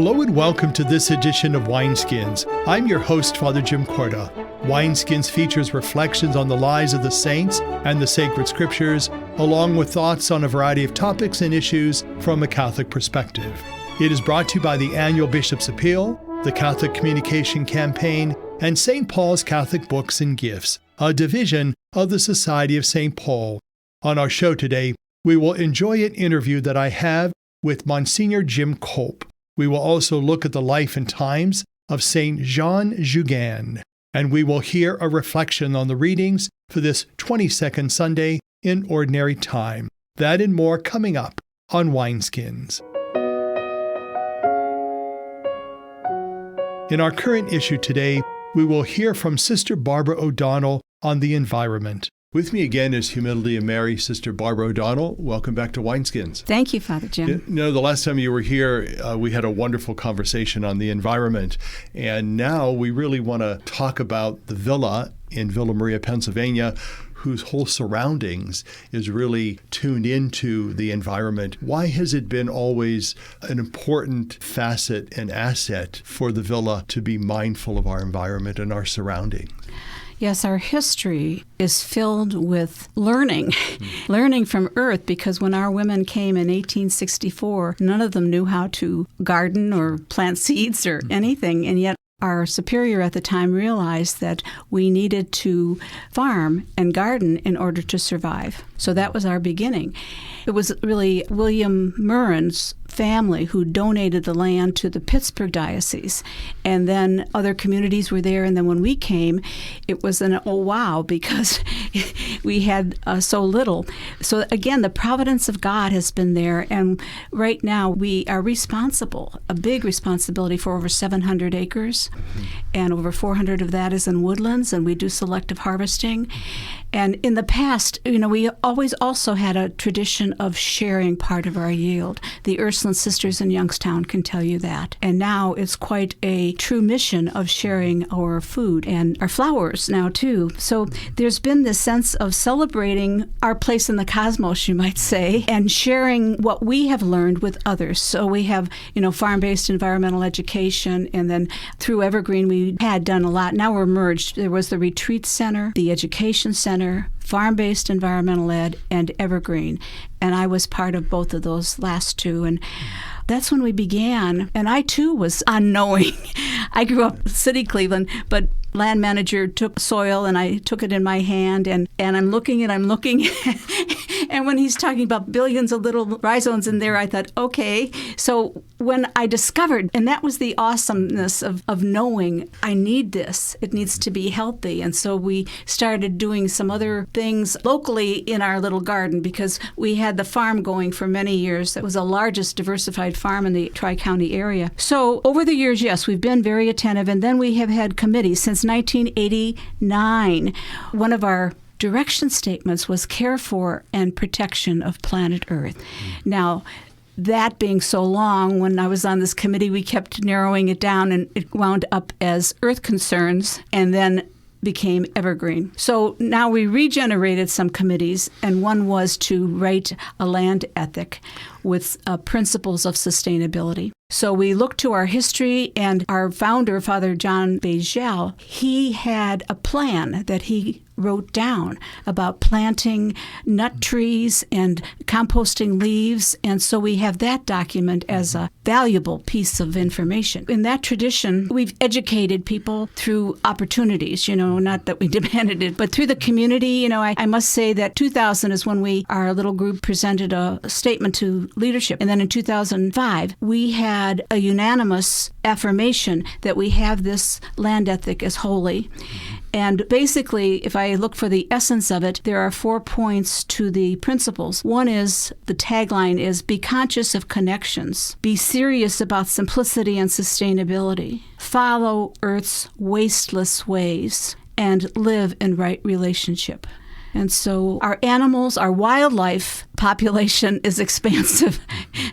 Hello and welcome to this edition of Wineskins. I'm your host, Father Jim Corda. Wineskins features reflections on the lives of the saints and the sacred scriptures, along with thoughts on a variety of topics and issues from a Catholic perspective. It is brought to you by the annual Bishop's Appeal, the Catholic Communication Campaign, and St. Paul's Catholic Books and Gifts, a division of the Society of St. Paul. On our show today, we will enjoy an interview that I have with Msgr. Jim Kolp. We will also look at the life and times of St. Jeanne Jugan, and we will hear a reflection on the readings for this 22nd Sunday in Ordinary Time. That and more coming up on Wineskins. In our current issue today, we will hear from Sister Barbara O'Donnell on the environment. With me again is Humility of Mary, Sister Barbara O'Donnell. Welcome back to Wineskins. Thank you, Father Jim. You know, the last time you were here, we had a wonderful conversation on the environment. And now we really want to talk about the villa in Villa Maria, Pennsylvania, whose whole surroundings is really tuned into the environment. Why has it been always an important facet and asset for the villa to be mindful of our environment and our surroundings? Yes, our history is filled with learning from Earth, because when our women came in 1864, none of them knew how to garden or plant seeds or anything, and yet our superior at the time realized that we needed to farm and garden in order to survive. So that was our beginning. It was really William Murren's family who donated the land to the Pittsburgh diocese, and then other communities were there. And then when we came, it was an oh wow, because we had so little. So again, the providence of God has been there, and right now we are responsible, a big responsibility, for over 700 acres, and over 400 of that is in woodlands, and we do selective harvesting. And in the past, we always also had a tradition of sharing part of our yield. The Ursuline Sisters in Youngstown can tell you that. And now it's quite a true mission of sharing our food and our flowers now, too. So there's been this sense of celebrating our place in the cosmos, you might say, and sharing what we have learned with others. So we have, farm-based environmental education, and then through Evergreen, we had done a lot. Now we're merged. There was the Retreat Center, the Education Center, farm-based environmental ed, and Evergreen. And I was part of both of those last two. And that's when we began. And I, too, was unknowing. I grew up city Cleveland, but land manager took soil, and I took it in my hand, and I'm looking. And when he's talking about billions of little rhizomes in there, I thought, okay. So when I discovered, and that was the awesomeness of knowing, I need this. It needs to be healthy. And so we started doing some other things locally in our little garden, because we had the farm going for many years. That was the largest diversified farm in the Tri-County area. So over the years, yes, we've been very attentive. And then we have had committees since 1989. One of our direction statements was care for and protection of planet Earth. Now, that being so long, when I was on this committee, we kept narrowing it down, and it wound up as Earth concerns, and then became Evergreen. So now we regenerated some committees, and one was to write a land ethic with principles of sustainability. So we looked to our history, and our founder, Father John Bejel, he had a plan that he wrote down about planting nut trees and composting leaves. And so we have that document as a valuable piece of information. In that tradition, we've educated people through opportunities, not that we demanded it, but through the community. I must say that 2000 is when our little group presented a statement to leadership. And then in 2005, we had a unanimous affirmation that we have this land ethic as holy. And basically, if I look for the essence of it, there are 4 points to the principles. One is, the tagline is, be conscious of connections, be serious about simplicity and sustainability, follow Earth's wasteless ways, and live in right relationship. And so our animals, our wildlife population is expansive.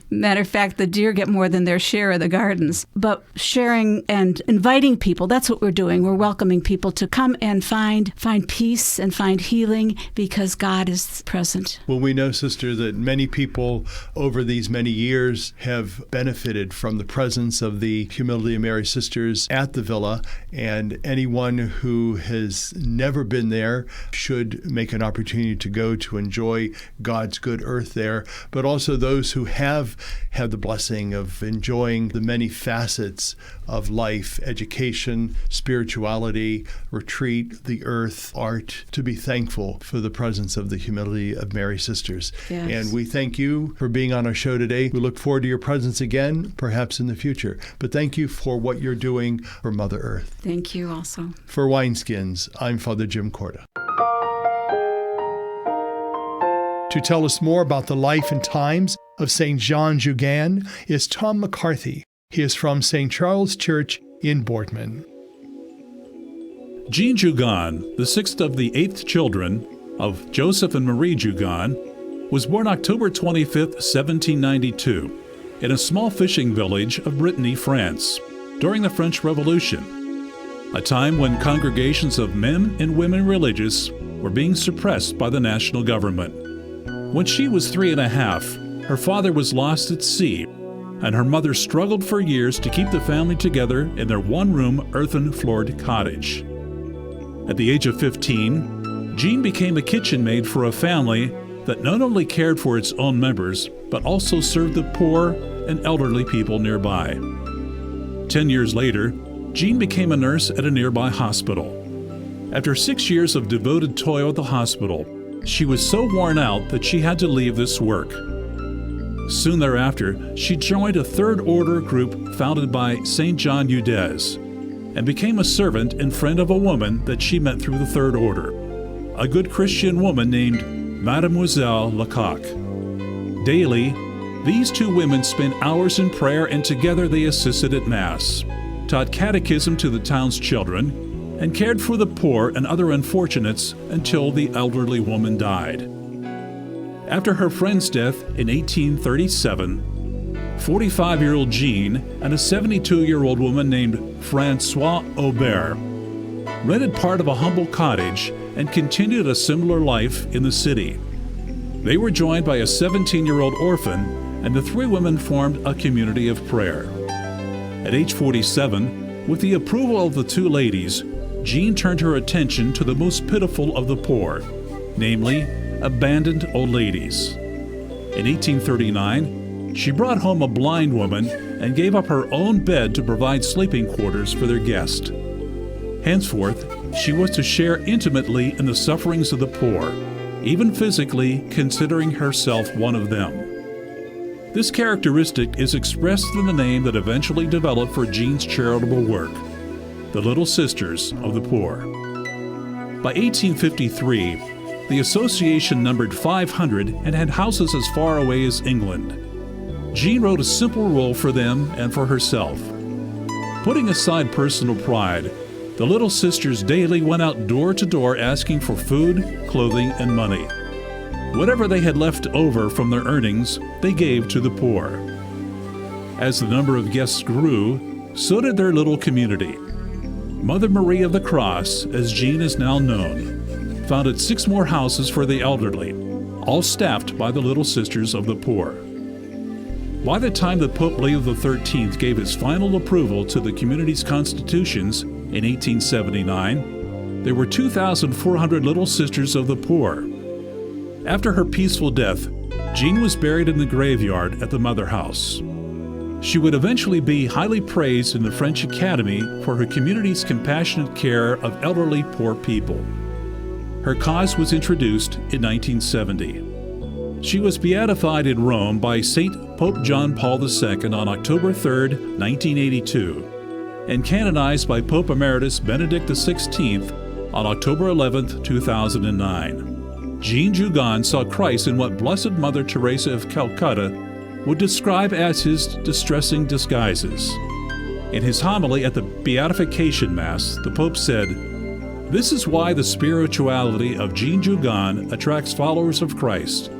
Matter of fact, the deer get more than their share of the gardens. But sharing and inviting people, that's what we're doing. We're welcoming people to come and find peace and find healing because God is present. Well, we know, Sister, that many people over these many years have benefited from the presence of the Humility of Mary Sisters at the villa, and anyone who has never been there should make an opportunity to go to enjoy God's good earth there, but also those who have had the blessing of enjoying the many facets of life, education, spirituality, retreat, the earth, art, to be thankful for the presence of the Humility of Mary Sisters. Yes. And we thank you for being on our show today. We look forward to your presence again, perhaps in the future. But thank you for what you're doing for Mother Earth. Thank you also. For Wineskins, I'm Father Jim Corda. To tell us more about the life and times of St. Jeanne Jugan is Tom McCarthy. He is from St. Charles Church in Boardman. Jeanne Jugan, the sixth of the 8 children of Joseph and Marie Jugan, was born October 25, 1792, in a small fishing village of Brittany, France, during the French Revolution, a time when congregations of men and women religious were being suppressed by the national government. When she was 3.5, her father was lost at sea, and her mother struggled for years to keep the family together in their one-room, earthen-floored cottage. At the age of 15, Jeanne became a kitchen maid for a family that not only cared for its own members, but also served the poor and elderly people nearby. 10 years later, Jeanne became a nurse at a nearby hospital. After 6 years of devoted toil at the hospital, she was so worn out that she had to leave this work. Soon thereafter, she joined a Third Order group founded by St. John Eudes and became a servant and friend of a woman that she met through the Third Order, a good Christian woman named Mademoiselle Lecoq. Daily, these two women spent hours in prayer, and together they assisted at Mass, taught catechism to the town's children, and cared for the poor and other unfortunates until the elderly woman died. After her friend's death in 1837, 45-year-old Jeanne and a 72-year-old woman named Francois Aubert rented part of a humble cottage and continued a similar life in the city. They were joined by a 17-year-old orphan, and the 3 women formed a community of prayer. At age 47, with the approval of the 2 ladies, Jeanne turned her attention to the most pitiful of the poor, namely, abandoned old ladies. In 1839, she brought home a blind woman and gave up her own bed to provide sleeping quarters for their guest. Henceforth, she was to share intimately in the sufferings of the poor, even physically considering herself one of them. This characteristic is expressed in the name that eventually developed for Jeanne's charitable work, the Little Sisters of the Poor. By 1853, the association numbered 500 and had houses as far away as England. Jeanne wrote a simple rule for them and for herself. Putting aside personal pride, the Little Sisters daily went out door to door asking for food, clothing, and money. Whatever they had left over from their earnings, they gave to the poor. As the number of guests grew, so did their little community. Mother Marie of the Cross, as Jeanne is now known, founded 6 more houses for the elderly, all staffed by the Little Sisters of the Poor. By the time that Pope Leo XIII gave his final approval to the community's constitutions in 1879, there were 2,400 Little Sisters of the Poor. After her peaceful death, Jeanne was buried in the graveyard at the Mother House. She would eventually be highly praised in the French Academy for her community's compassionate care of elderly poor people. Her cause was introduced in 1970. She was beatified in Rome by St. Pope John Paul II on October 3, 1982, and canonized by Pope Emeritus Benedict XVI on October 11, 2009. Jeanne Jugan saw Christ in what Blessed Mother Teresa of Calcutta would describe as his distressing disguises. In his homily at the Beatification Mass, the Pope said, "This is why the spirituality of Jeanne Jugan attracts followers of Christ.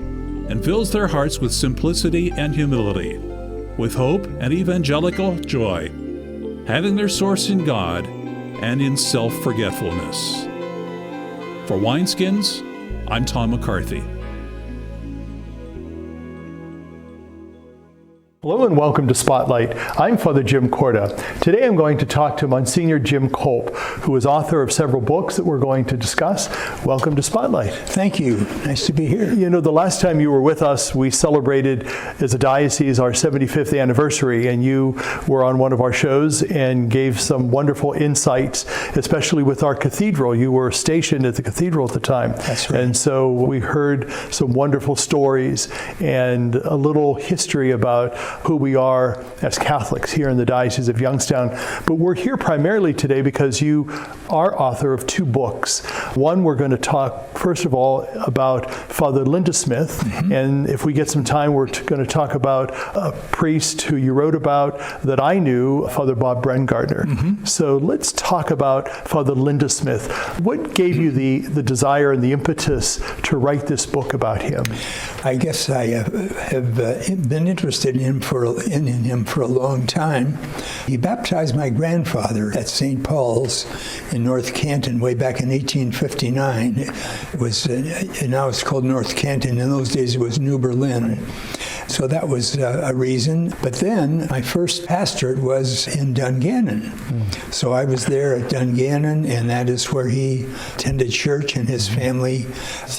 and fills their hearts with simplicity and humility, with hope and evangelical joy, having their source in God and in self-forgetfulness. For Wineskins, I'm Tom McCarthy. Hello and welcome to Spotlight. I'm Father Jim Corda. Today I'm going to talk to Msgr. Jim Kolp, who is author of several books that we're going to discuss. Welcome to Spotlight. Thank you. Nice to be here. You know, the last time you were with us, we celebrated as a diocese our 75th anniversary, and you were on one of our shows and gave some wonderful insights, especially with our cathedral. You were stationed at the cathedral at the time. That's right. And so we heard some wonderful stories and a little history about who we are as Catholics here in the Diocese of Youngstown. But we're here primarily today because you are author of two books. One, we're going to talk, first of all, about Father Linda Smith. Mm-hmm. And if we get some time, we're going to talk about a priest who you wrote about that I knew, Father Bob Brengardner. Mm-hmm. So let's talk about Father Linda Smith. What gave you the desire and the impetus to write this book about him? I guess I have been interested in him for a long time. He baptized my grandfather at St. Paul's in North Canton way back in 1859. It was now it's called North Canton. In those days it was New Berlin. So that was a reason. But then my first pastorate was in Dungannon. So I was there at Dungannon, and that is where he attended church and his family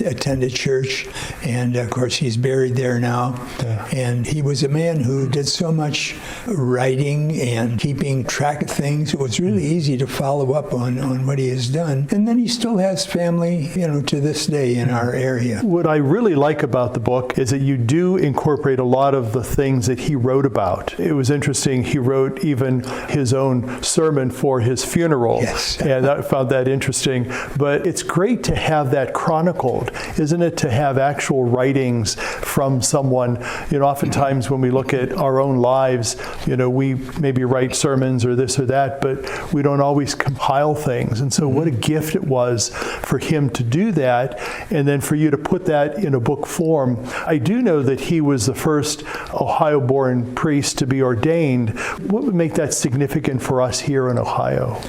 attended church. And of course, he's buried there now. Yeah. And he was a man who did so much writing and keeping track of things. It was really easy to follow up on what he has done. And then he still has family, to this day in our area. What I really like about the book is that you do incorporate a lot of the things that he wrote about. It was interesting, he wrote even his own sermon for his funeral. Yes. And I found that interesting. But it's great to have that chronicled, isn't it, to have actual writings from someone. Oftentimes when we look at our own lives, we maybe write sermons or this or that, but we don't always compile things. And so what a gift it was for him to do that, and then for you to put that in a book form. I do know that he was the first Ohio-born priest to be ordained. What would make that significant for us here in Ohio?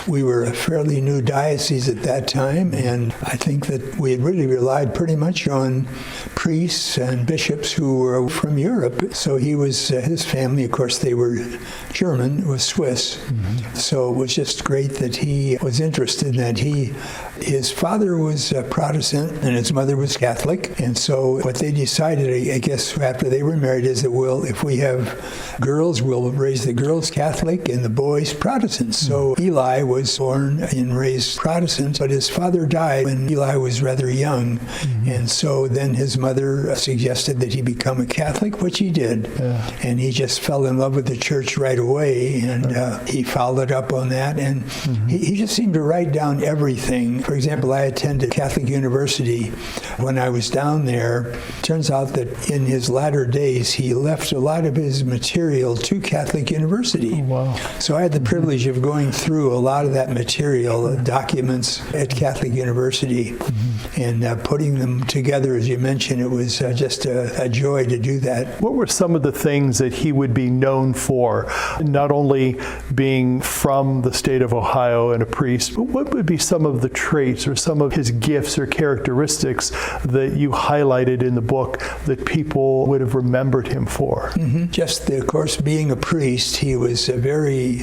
We were a fairly new diocese at that time, and I think that we had really relied pretty much on priests and bishops who were from Europe. So his family, of course, they were German, was Swiss. Mm-hmm. So it was just great that he was interested, that his father was Protestant and his mother was Catholic. And so what they decided, I guess, after they were married is that, if we have girls, we'll raise the girls Catholic and the boys Protestant. So Eli was born and raised Protestant, but his father died when Eli was rather young. Mm-hmm. And so then his mother suggested that he become a Catholic, which he did. Yeah. And he just fell in love with the church right away, and he followed up on that. And he just seemed to write down everything. For example, I attended Catholic University. When I was down there, turns out that in his latter days, he left a lot of his material to Catholic University. Oh, wow. So I had the privilege of going through a lot of that material, documents at Catholic University, and putting them together. As you mentioned, it was just a joy to do that. What were some of the things that he would be known for, not only being from the state of Ohio and a priest, but what would be some of the traits or some of his gifts or characteristics that you highlighted in the book that people would have remembered him for? Mm-hmm. Just, of course, being a priest, he was very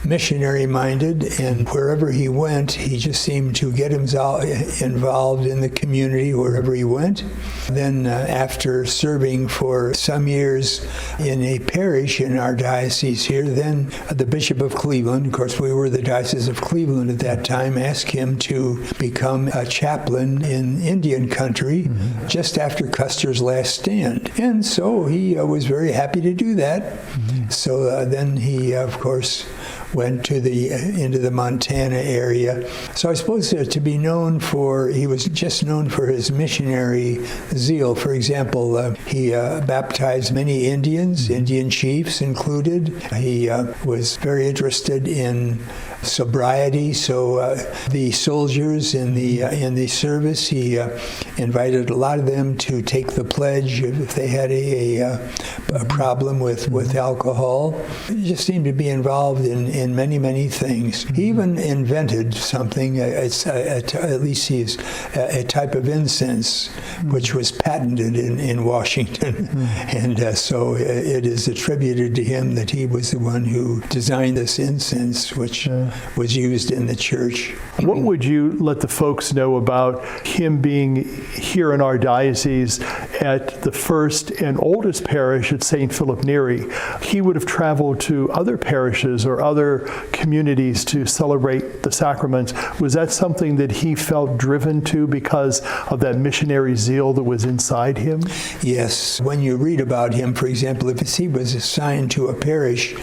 missionary-minded, and wherever he went, he just seemed to get himself involved in the community wherever he went. Then after serving for some years in a parish in our diocese here, then the Bishop of Cleveland, of course we were the Diocese of Cleveland at that time, asked him to become a chaplain in Indian country just after Custer's last stand. And so he was very happy to do that. So then he, of course, went into the Montana area. So I suppose to be known for, he was just known for his missionary zeal. For example, he baptized many Indians, Indian chiefs included. He was very interested in sobriety. So the soldiers in the service, he invited a lot of them to take the pledge if they had a problem with alcohol. He just seemed to be involved in many things. He even invented something, at least he's a type of incense, which was patented in Washington. And so it is attributed to him that he was the one who designed this incense, which was used in the church. What would you let the folks know about him being here in our diocese at the first and oldest parish at St. Philip Neri? He would have traveled to other parishes or other communities to celebrate the sacraments. Was that something that he felt driven to because of that missionary zeal that was inside him? Yes. When you read about him, for example, if he was assigned to a parish,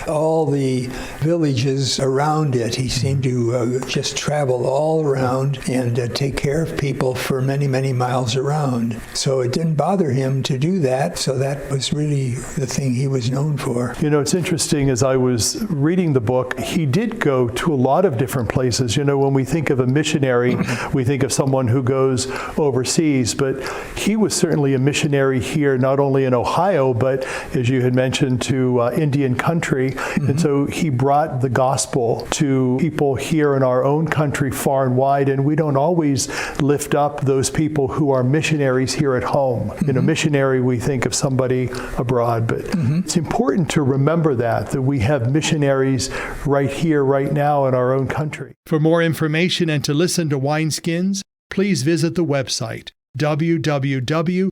all the villages around it, he seemed to just travel all around and take care of people for many miles around. So it didn't bother him to do that, so that was really the thing he was known for. You know, it's interesting, as I was reading the book, he did go to a lot of different places. You know, when we think of a missionary, we think of someone who goes overseas, but he was certainly a missionary here, not only in Ohio, but as you had mentioned, to Indian country. And so he brought the gospel to people here in our own country far and wide, and we don't always lift up those people who are missionaries here at home. You know, missionary, we think of somebody abroad, but it's important to remember that we have missionaries right here, right now in our own country. For more information and to listen to Wineskins, please visit the website www.doi.org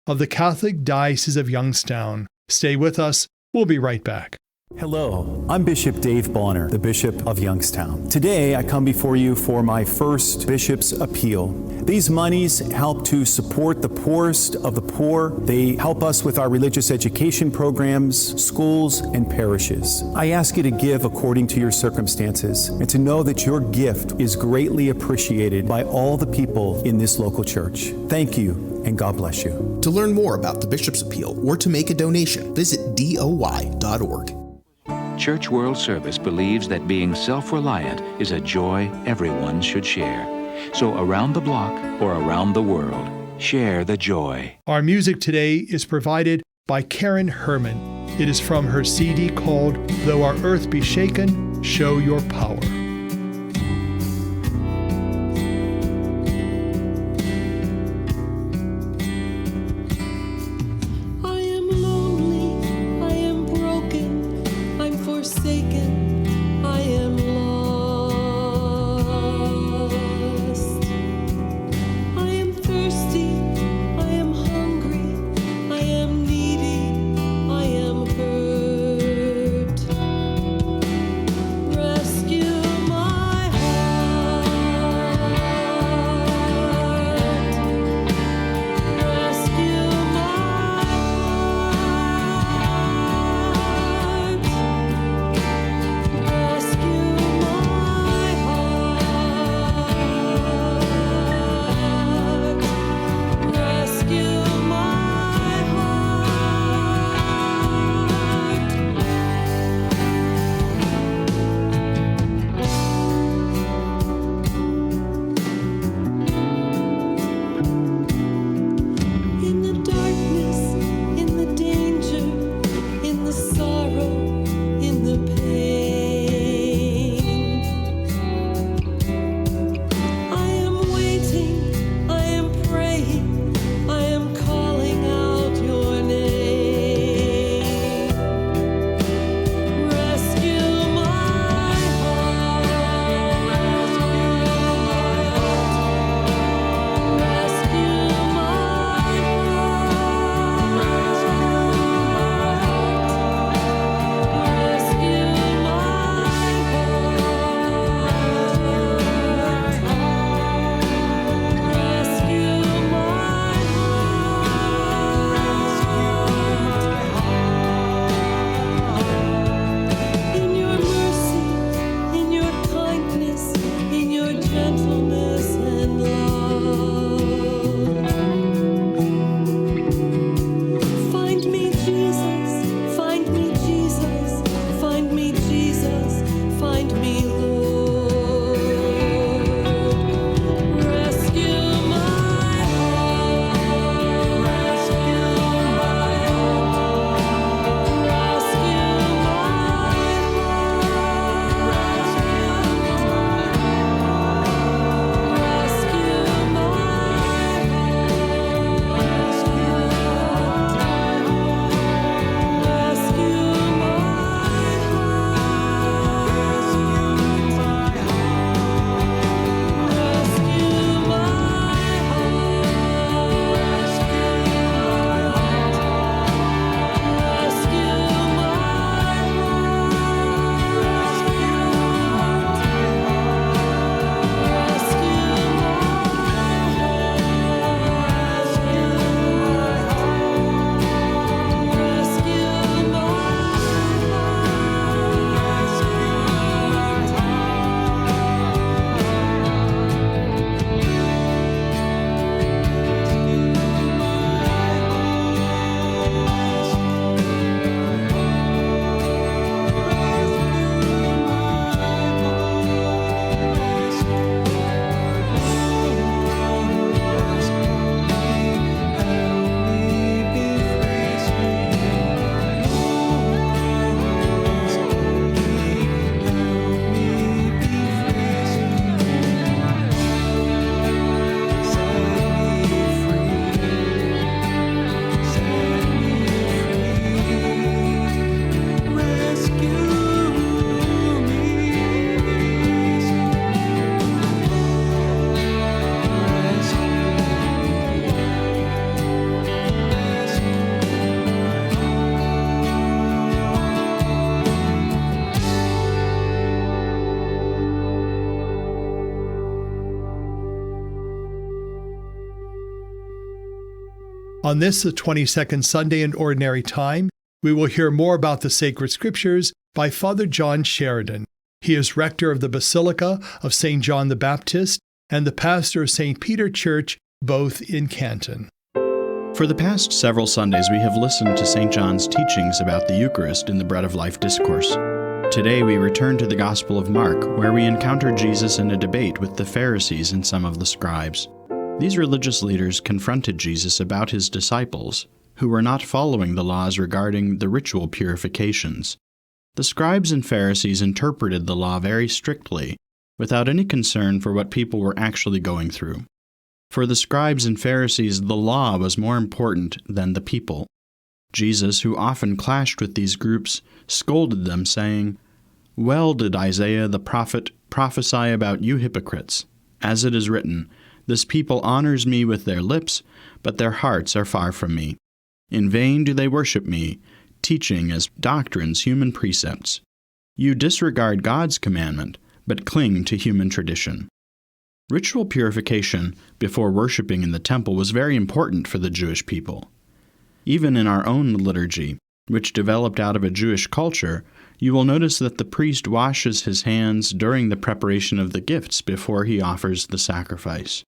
of the Catholic Diocese of Youngstown. Stay with us. We'll be right back. Hello, I'm Bishop Dave Bonner, the Bishop of Youngstown. Today, I come before you for my first Bishop's Appeal. These monies help to support the poorest of the poor. They help us with our religious education programs, schools, and parishes. I ask you to give according to your circumstances and to know that your gift is greatly appreciated by all the people in this local church. Thank you, and God bless you. To learn more about the Bishop's Appeal or to make a donation, visit DOY.org. Church World Service believes that being self-reliant is a joy everyone should share. So around the block or around the world, share the joy. Our music today is provided by Karen Herrmann. It is from her CD called Though Our Earth Be Shaken, Show Your Power. Rescue On this, the 22nd Sunday in Ordinary Time, we will hear more about the sacred scriptures by Father John Sheridan. He is rector of the Basilica of St. John the Baptist and the pastor of St. Peter Church, both in Canton. For the past several Sundays, we have listened to St. John's teachings about the Eucharist in the Bread of Life discourse. Today, we return to the Gospel of Mark, where we encounter Jesus in a debate with the Pharisees and some of the scribes. These religious leaders confronted Jesus about his disciples, who were not following the laws regarding the ritual purifications. The scribes and Pharisees interpreted the law very strictly, without any concern for what people were actually going through. For the scribes and Pharisees, the law was more important than the people. Jesus, who often clashed with these groups, scolded them, saying, "Well did Isaiah the prophet prophesy about you hypocrites. As it is written, 'This people honors me with their lips, but their hearts are far from me. In vain do they worship me, teaching as doctrines human precepts. You disregard God's commandment, but cling to human tradition.'" Ritual purification before worshiping in the temple was very important for the Jewish people. Even in our own liturgy, which developed out of a Jewish culture, you will notice that the priest washes his hands during the preparation of the gifts before he offers the sacrifice.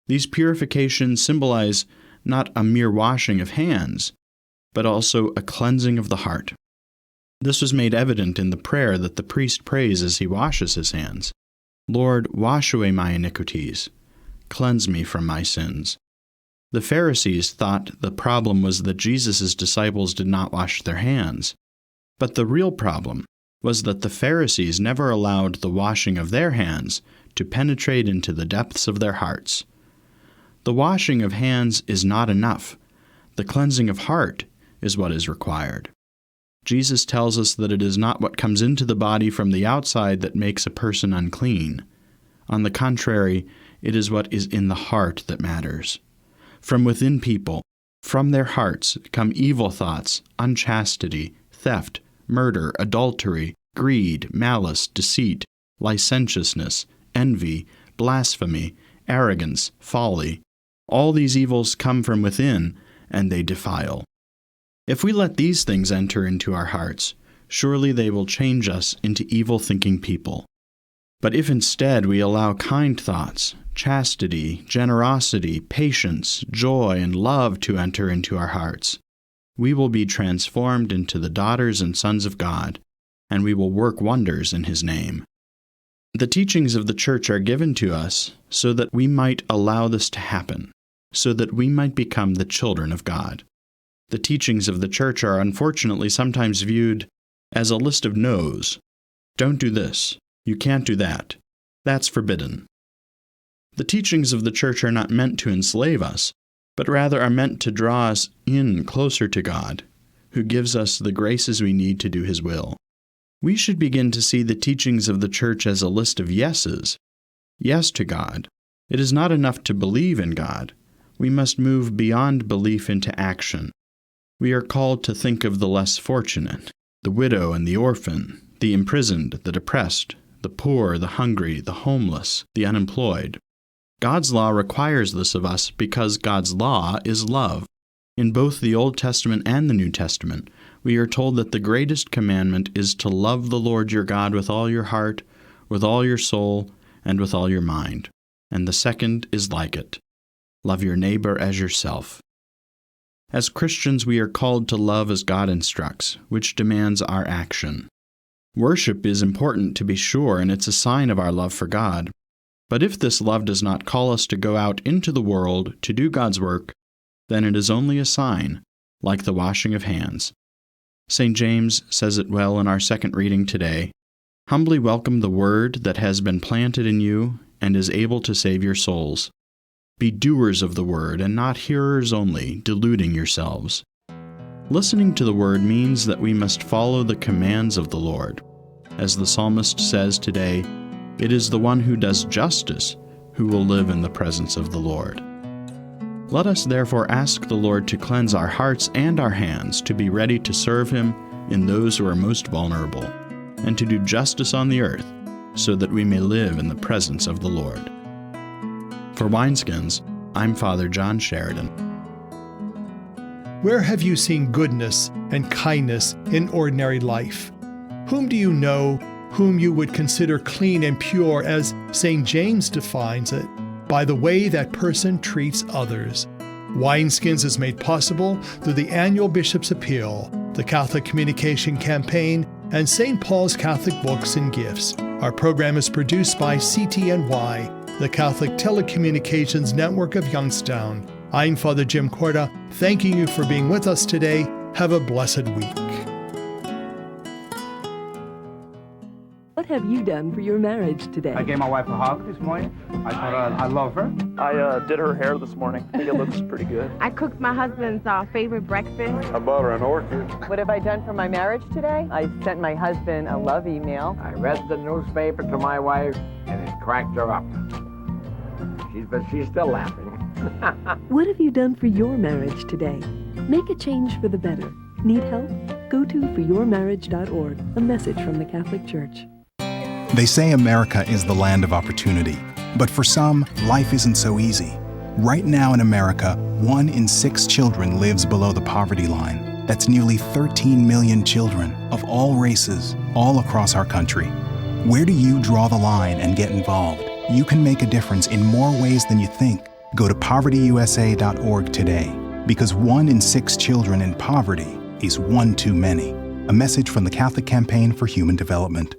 These purifications symbolize not a mere washing of hands, but also a cleansing of the heart. This was made evident in the prayer that the priest prays as he washes his hands. "Lord, wash away my iniquities. Cleanse me from my sins." The Pharisees thought the problem was that Jesus' disciples did not wash their hands. But the real problem was that the Pharisees never allowed the washing of their hands to penetrate into the depths of their hearts. The washing of hands is not enough. The cleansing of heart is what is required. Jesus tells us that it is not what comes into the body from the outside that makes a person unclean. On the contrary, it is what is in the heart that matters. From within people, from their hearts, come evil thoughts, unchastity, theft, murder, adultery, greed, malice, deceit, licentiousness, envy, blasphemy, arrogance, folly. All these evils come from within, and they defile. If we let these things enter into our hearts, surely they will change us into evil-thinking people. But if instead we allow kind thoughts, chastity, generosity, patience, joy, and love to enter into our hearts, we will be transformed into the daughters and sons of God, and we will work wonders in His name. The teachings of the Church are given to us so that we might allow this to happen, so that we might become the children of God. The teachings of the Church are unfortunately sometimes viewed as a list of no's. Don't do this. You can't do that. That's forbidden. The teachings of the Church are not meant to enslave us, but rather are meant to draw us in closer to God, who gives us the graces we need to do His will. We should begin to see the teachings of the Church as a list of yeses. Yes to God. It is not enough to believe in God. We must move beyond belief into action. We are called to think of the less fortunate, the widow and the orphan, the imprisoned, the depressed, the poor, the hungry, the homeless, the unemployed. God's law requires this of us because God's law is love. In both the Old Testament and the New Testament, we are told that the greatest commandment is to love the Lord your God with all your heart, with all your soul, and with all your mind. And the second is like it. Love your neighbor as yourself. As Christians, we are called to love as God instructs, which demands our action. Worship is important, to be sure, and it's a sign of our love for God. But if this love does not call us to go out into the world to do God's work, then it is only a sign, like the washing of hands. St. James says it well in our second reading today. Humbly welcome the word that has been planted in you and is able to save your souls. Be doers of the word and not hearers only, deluding yourselves. Listening to the word means that we must follow the commands of the Lord. As the psalmist says today, it is the one who does justice who will live in the presence of the Lord. Let us therefore ask the Lord to cleanse our hearts and our hands to be ready to serve Him in those who are most vulnerable, and to do justice on the earth, so that we may live in the presence of the Lord. For Wineskins, I'm Father John Sheridan. Where have you seen goodness and kindness in ordinary life? Whom do you know whom you would consider clean and pure, as St. James defines it, by the way that person treats others? Wineskins is made possible through the annual Bishop's Appeal, the Catholic Communication Campaign, and St. Paul's Catholic Books and Gifts. Our program is produced by CTNY, the Catholic Telecommunications Network of Youngstown. I'm Father Jim Corda, thanking you for being with us today. Have a blessed week. What have you done for your marriage today? I gave my wife a hug this morning. I told her I love her. I did her hair this morning. I think it looks pretty good. I cooked my husband's favorite breakfast. I bought her an orchid. What have I done for my marriage today? I sent my husband a love email. I read the newspaper to my wife, and it cracked her up. But she's still laughing. What have you done for your marriage today? Make a change for the better. Need help? Go to foryourmarriage.org, a message from the Catholic Church. They say America is the land of opportunity, but for some, life isn't so easy. Right now in America, 1 in 6 children lives below the poverty line. That's nearly 13 million children of all races, all across our country. Where do you draw the line and get involved? You can make a difference in more ways than you think. Go to povertyusa.org today, because 1 in 6 children in poverty is one too many. A message from the Catholic Campaign for Human Development.